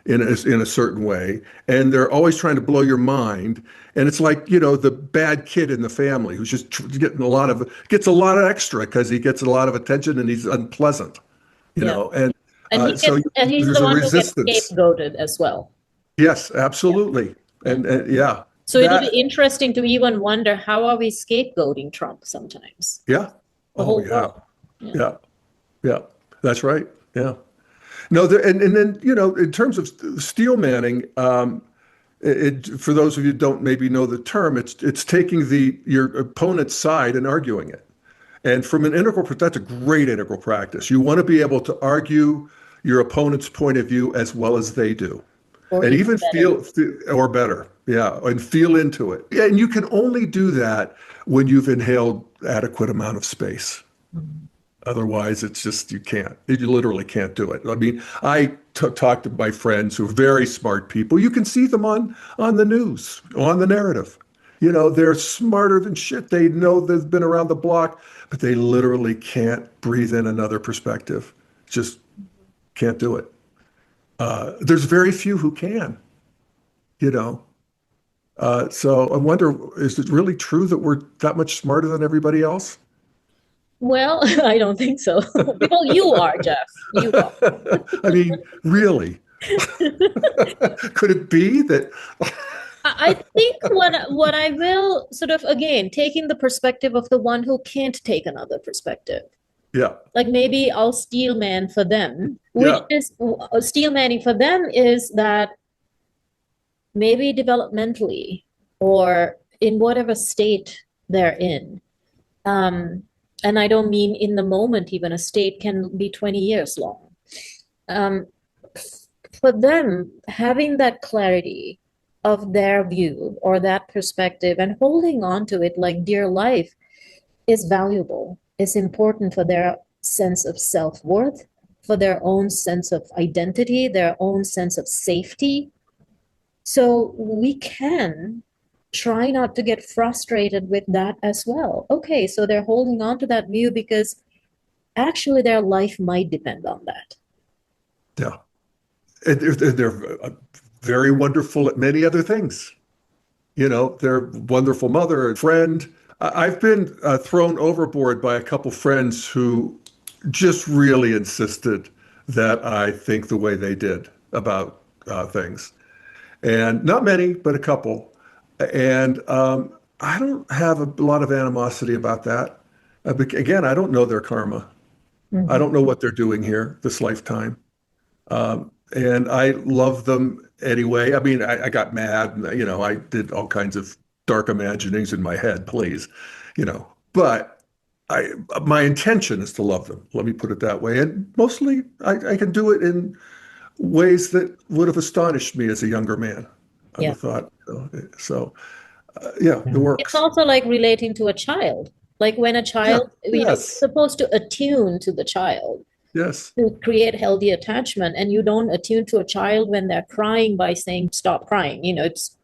in a certain way, and they're always trying to blow your mind. And it's like, the bad kid in the family who's just gets a lot of extra because he gets a lot of attention and he's unpleasant, Yeah. and And and he's there's the a one who gets resistance. scapegoated as well. Yes, absolutely. And yeah, So it'll be interesting to even wonder, how are we scapegoating Trump sometimes? yeah. The Oh, whole yeah. world. Yeah. Yeah. That's right. Yeah. No, and then, in terms of steel manning, for those of you who don't maybe know the term, it's taking your opponent's side and arguing it. And from an that's a great integral practice. You want to be able to argue your opponent's point of view as well as they do. Or And even even better. or better. Yeah. And feel into it. Yeah, and you can only do that when you've inhaled adequate amount of space. Otherwise, it's just, you literally can't do it. I mean, I talk to my friends who are very smart people. You can see them on the news, on the narrative. They're smarter than shit. They know they've been around the block, but they literally can't breathe in another perspective. Just can't do it. There's very few who can, you know. So I wonder, is it really true that we're that much smarter than everybody else? Well, I don't think so. Well, you are, Jeff. You are. I mean, really? Could it be that? I think what I will sort of, again, taking the perspective of the one who can't take another perspective. Yeah. Like maybe I'll steel man for them, which Yeah. is steel manning for them is that maybe developmentally or in whatever state they're in. And I don't mean in the moment, even a state can be 20 years long. For them, having that clarity of their view or that perspective and holding on to it like dear life is valuable, is important for their sense of self-worth, for their own sense of identity, their own sense of safety. So we can try not to get frustrated with that as well. Okay, so they're holding on to that view because actually their life might depend on that. Yeah. And they're very wonderful at many other things. They're a wonderful mother and friend. I've been thrown overboard by a couple friends who just really insisted that I think the way they did about things. And not many, but a couple. And I don't have a lot of animosity about that. Again, I don't know their karma. I don't know what they're doing here this lifetime. And I love them anyway. I mean, I got mad, and, I did all kinds of dark imaginings in my head, please, but my intention is to love them. Let me put it that way. And mostly I can do it in ways that would have astonished me as a younger man. I would Yeah. have thought, so yeah, it works. It's also like relating to a child. Like when a child, you're Yes. supposed to attune to the child Yes. to create healthy attachment, and you don't attune to a child when they're crying by saying stop crying. It's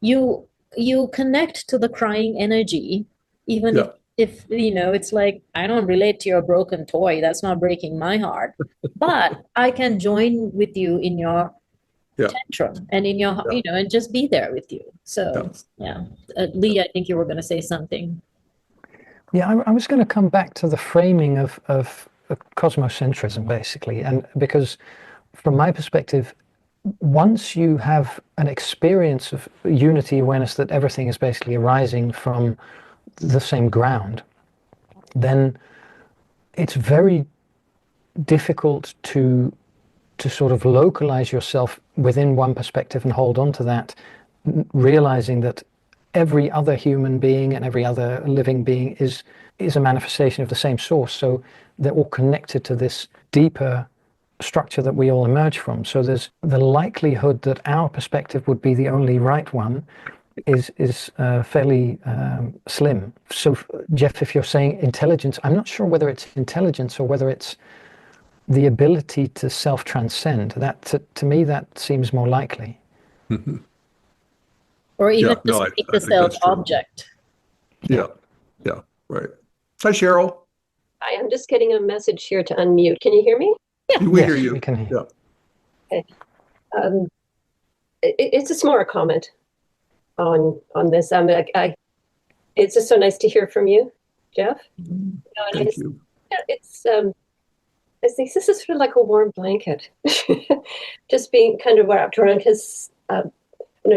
you connect to the crying energy, even Yeah. if it's like, I don't relate to your broken toy, that's not breaking my heart, but I can join with you in your Yeah. tantrum and in your Yeah. and just be there with you. So Yeah. Lee, I think you were going to say something. Yeah, I was going to come back to the framing of cosmocentrism, basically, and because from my perspective, once you have an experience of unity awareness that everything is basically arising from the same ground, then it's very difficult to sort of localize yourself within one perspective and hold on to that, realizing that every other human being and every other living being is a manifestation of the same source. So they're all connected to this deeper structure that we all emerge from. So there's the likelihood that our perspective would be the only right one is fairly slim. So Jeff, if you're saying intelligence, I'm not sure whether it's intelligence or whether it's the ability to self-transcend. That to me, that seems more likely. Or even Yeah, no, just I make the think that's true. self-object. Yeah, yeah, right. Hi, Cheryl. Hi, I'm just getting a message here to unmute. Can you hear me? We Yes, hear you. we can hear. Yeah. Um, it's a smaller comment on this. It's just so nice to hear from you, Jeff. Thank you. It's I think this is sort of like a warm blanket, just being kind of wrapped around his.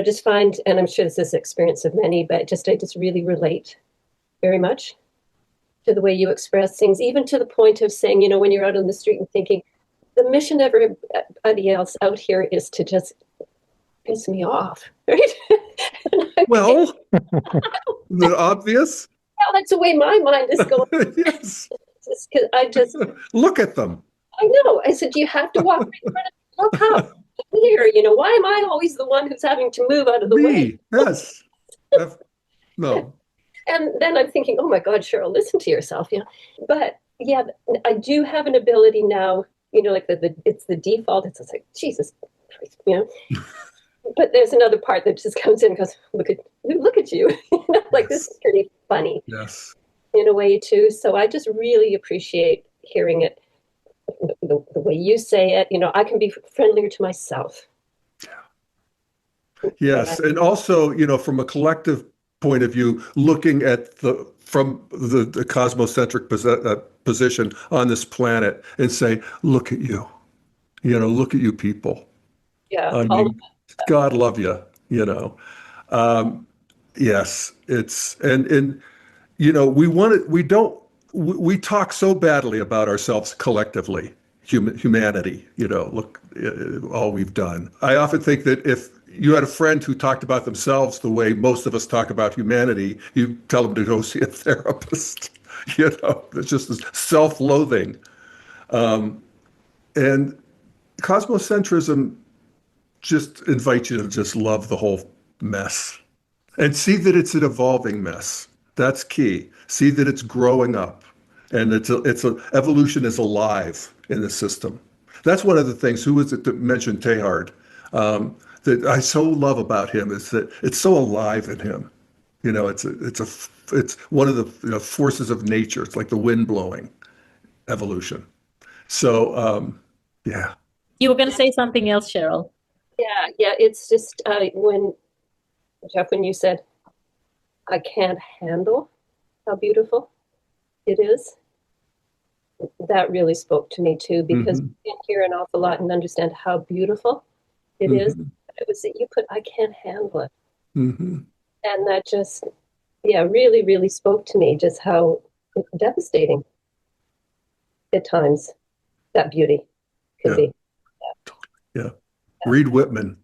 Just find, and I'm sure this is the experience of many, but I just really relate very much to the way you express things, even to the point of saying, when you're out on the street and thinking, the mission of everybody else out here is to just piss me off, right? Well, the obvious. Well, that's the way my mind is going. Yes. Because Look at them. I know. I said, you have to walk right in front of me. Look how clear, why am I always the one who's having to move out of the way? Yes. No. And then I'm thinking, oh my God, Cheryl, listen to yourself. But yeah, I do have an ability now, like it's the default. It's just like, Jesus Christ, But there's another part that just comes in and goes, look at you. Like, this is pretty funny. Yes. In a way too. So I just really appreciate hearing it, the way you say it. I can be friendlier to myself. Yeah. Yes. And also, from a collective point of view, looking at from the cosmocentric position on this planet and say, look at you, look at you people. Yeah. I mean, God love you, yes, it's, and we talk so badly about ourselves collectively, humanity, look, all we've done. I often think that if you had a friend who talked about themselves the way most of us talk about humanity, you tell them to go see a therapist. It's just this self-loathing. And cosmocentrism just invites you to just love the whole mess and see that it's an evolving mess. That's key. See that it's growing up, and evolution is alive in the system. That's one of the things. Who was it that mentioned Teilhard? That I so love about him is that it's so alive in him. It's one of the forces of nature. It's like the wind blowing, evolution. So yeah. You were going to say something else, Cheryl. Yeah. It's just when you said, I can't handle how beautiful it is. That really spoke to me too, because we can hear an awful lot and understand how beautiful it is. It was that you put, I can't handle it. And that just, really, really spoke to me, just how devastating at times that beauty could be. Yeah. Read Whitman.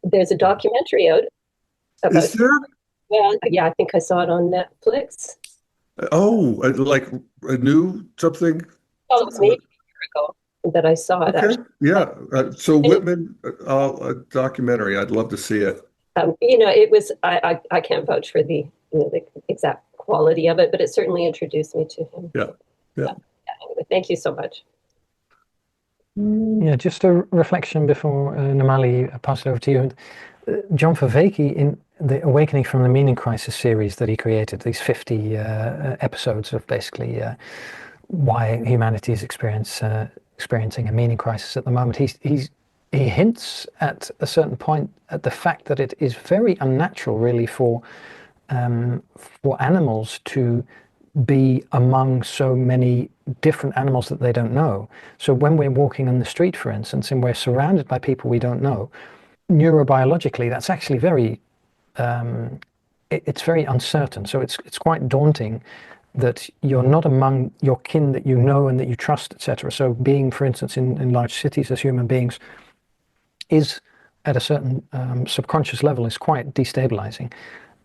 There's a documentary out about. Is there? Well, yeah, I think I saw it on Netflix. Oh, like a new something? Oh, it's maybe a year ago that I saw it. Okay. Yeah. So Whitman, a documentary. I'd love to see it. It was. I can't vouch for the the exact quality of it, but it certainly introduced me to him. Yeah. Anyway, thank you so much. Yeah, just a reflection before Namali pass it over to you. John Vervaeke, in the Awakening from the Meaning Crisis series that he created, these 50 episodes of basically why humanity is experiencing a meaning crisis at the moment, he hints at a certain point at the fact that it is very unnatural, really, for animals to be among so many different animals that they don't know. So when we're walking on the street, for instance, and we're surrounded by people we don't know, neurobiologically, that's actually very, it's very uncertain. So it's quite daunting that you're not among your kin that you know and that you trust, etc. So being, for instance, in large cities as human beings is at a certain subconscious level is quite destabilizing.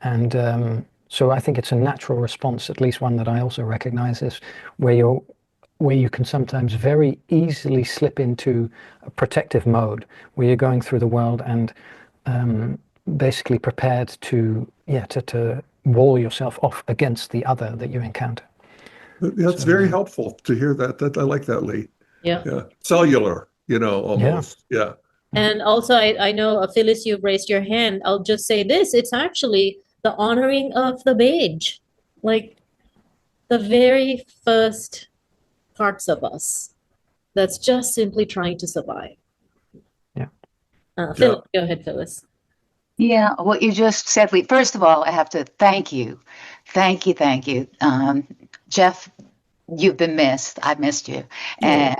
And so I think it's a natural response, at least one that I also recognize, is where you can sometimes very easily slip into a protective mode, where you're going through the world and basically prepared to wall yourself off against the other that you encounter. That's very helpful to hear that. I like that, Lee. Yeah. Yeah. Cellular, almost. Yeah. And also, I know, Phyllis, you've raised your hand. I'll just say this. It's actually the honoring of the beige, like the very first parts of us that's just simply trying to survive. Yeah. Phyllis, go ahead, Phyllis. Yeah, what you just said, Lee. First of all, I have to thank you. Thank you. Jeff, you've been missed. I've missed you. And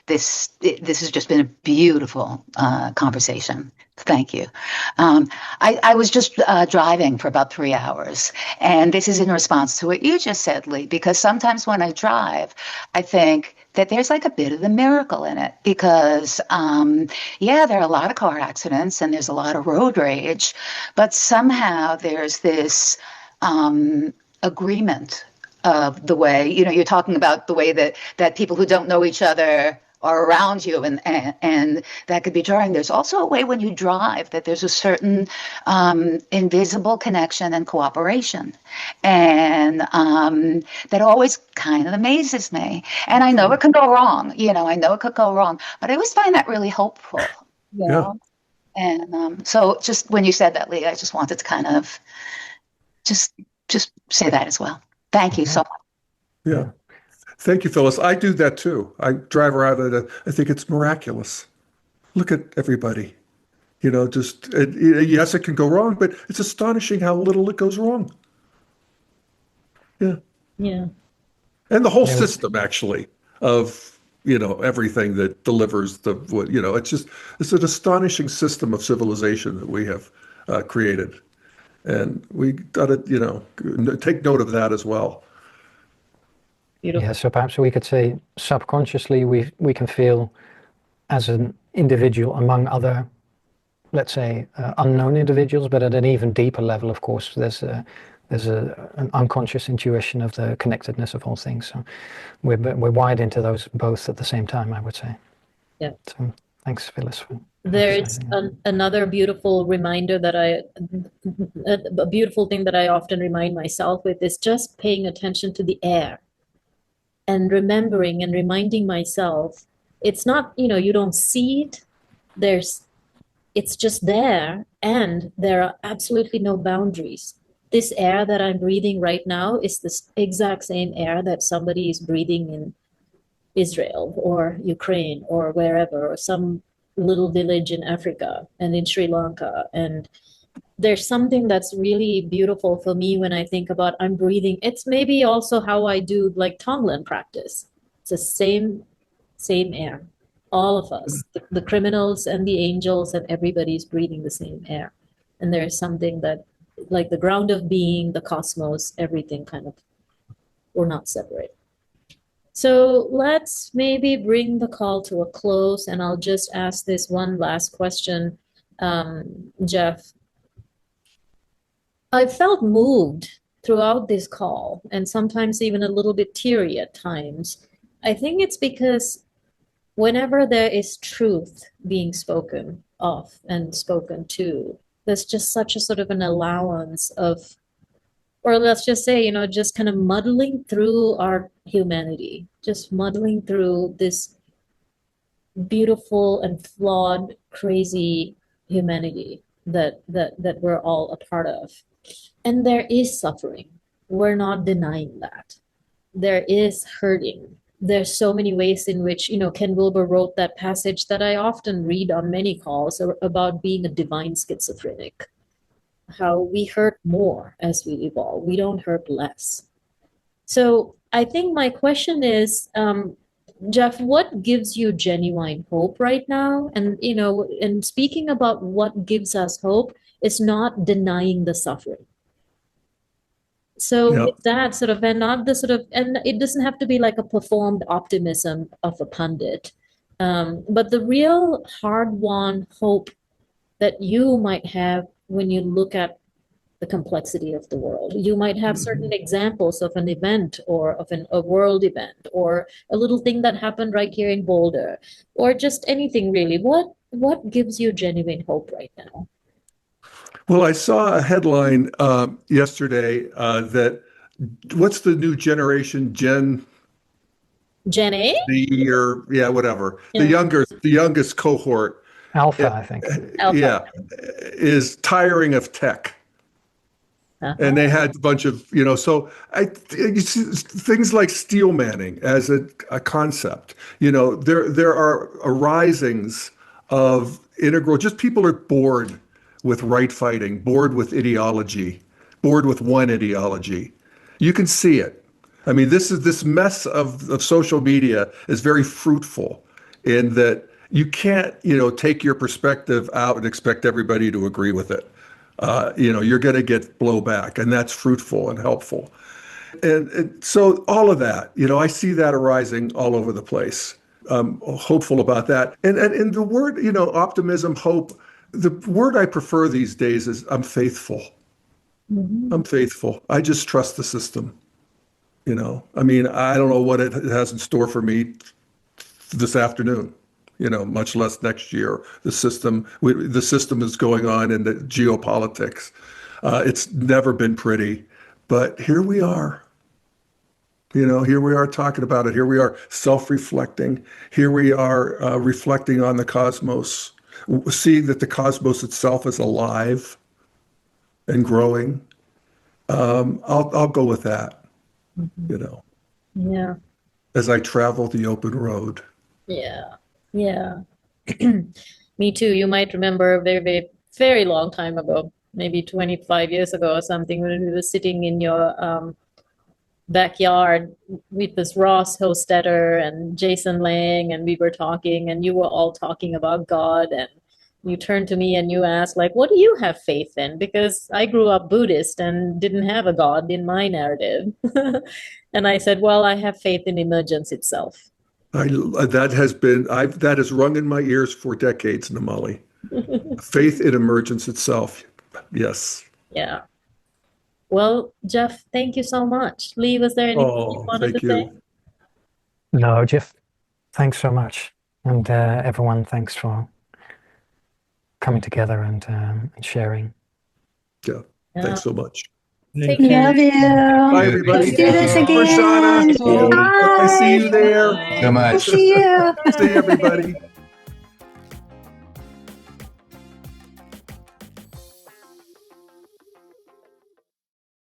this has just been a beautiful conversation. Thank you. I was just driving for about 3 hours, and this is in response to what you just said, Lee, because sometimes when I drive, I think that there's like a bit of a miracle in it because, there are a lot of car accidents and there's a lot of road rage, but somehow there's this agreement of the way, you're talking about the way that people who don't know each other are around you, and that could be jarring. There's also a way when you drive that there's a certain invisible connection and cooperation, and that always kind of amazes me. And I know it can go wrong, I know it could go wrong, but I always find that really hopeful. Yeah. And so just when you said that, Lee, I just wanted to kind of just say that as well. Thank you so much. Yeah. Thank you, Phyllis. I do that too. I drive around and I think it's miraculous. Look at everybody. Yes, it can go wrong, but it's astonishing how little it goes wrong. Yeah. Yeah. And the whole system, actually, of, everything that delivers it's an astonishing system of civilization that we have created. And we got to, take note of that as well. Beautiful. Yeah, so perhaps we could say subconsciously we can feel as an individual among other, let's say, unknown individuals, but at an even deeper level, of course, there's an unconscious intuition of the connectedness of all things. So we're wired into those both at the same time, I would say. Yeah. So thanks, Phyllis. There's another beautiful reminder that a beautiful thing that I often remind myself with is just paying attention to the air. And remembering and reminding myself, it's not, you don't see it. It's just there, and there are absolutely no boundaries. This air that I'm breathing right now is the exact same air that somebody is breathing in Israel or Ukraine or wherever, or some little village in Africa and in Sri Lanka. And there's something that's really beautiful for me when I think about I'm breathing. It's maybe also how I do like Tonglen practice. It's the same air. All of us, the criminals and the angels, and everybody's breathing the same air. And there's something that, like the ground of being, the cosmos, everything kind of, we're not separate. So let's maybe bring the call to a close, and I'll just ask this one last question, Jeff. I felt moved throughout this call, and sometimes even a little bit teary at times. I think it's because whenever there is truth being spoken of and spoken to, there's just such a sort of an allowance of, or let's just say, just kind of muddling through our humanity, just muddling through this beautiful and flawed, crazy humanity that we're all a part of. And there is suffering. We're not denying that. There is hurting. There's so many ways in which, Ken Wilber wrote that passage that I often read on many calls about being a divine schizophrenic, how we hurt more as we evolve. We don't hurt less. So I think my question is, Jeff, what gives you genuine hope right now? And, and speaking about what gives us hope is not denying the suffering. So with that sort of, and not the sort of, and it doesn't have to be like a performed optimism of a pundit, But the real hard-won hope that you might have when you look at the complexity of the world. You might have certain examples of an event or of a world event or a little thing that happened right here in Boulder or just anything really. What gives you genuine hope right now? Well, I saw a headline yesterday that what's the new generation, Gen Gen A? Z or yeah, whatever. Yeah. The youngest cohort, Alpha, I think. Alpha. yeah, is tiring of tech. Uh-huh. And they had a bunch of, so you see things like steel manning as a concept. There are arisings of integral, just people are bored with right fighting, bored with ideology, bored with one ideology. You can see it. I mean, this mess of social media is very fruitful in that you can't, take your perspective out and expect everybody to agree with it. You're going to get blowback, and that's fruitful and helpful. And so all of that, I see that arising all over the place. I'm hopeful about that. And the word, optimism, hope, the word I prefer these days is I'm faithful. Mhm. I'm faithful. I just trust the system. I mean, I don't know what it has in store for me this afternoon, much less next year. The system is going on in the geopolitics. It's never been pretty, but here we are. Here we are talking about it. Here we are self-reflecting. Here we are reflecting on the cosmos, seeing that the cosmos itself is alive and growing. I'll go with that. Yeah. As I travel the open road. Yeah. Yeah. Me too. You might remember a very, very, very long time ago, maybe 25 years ago or something, when we were sitting in your backyard with this Ross Hostetter and Jason Lang, and we were talking, and you were all talking about God, and you turned to me and you asked, like, what do you have faith in? Because I grew up Buddhist and didn't have a God in my narrative. And I said, well, I have faith in emergence itself. That has rung in my ears for decades, Namali. Faith in emergence itself. Yes. Yeah. Well, Jeff, thank you so much. Lee, was there anything you wanted to Thank say? you. No, Jeff, thanks so much. And everyone, thanks for coming together and sharing. Yeah. Yeah. Thanks so much. Take care. Love you. Bye, everybody. Let's do this Thank you, again. Prashana. I see you there. Bye. So much. See you. See everybody.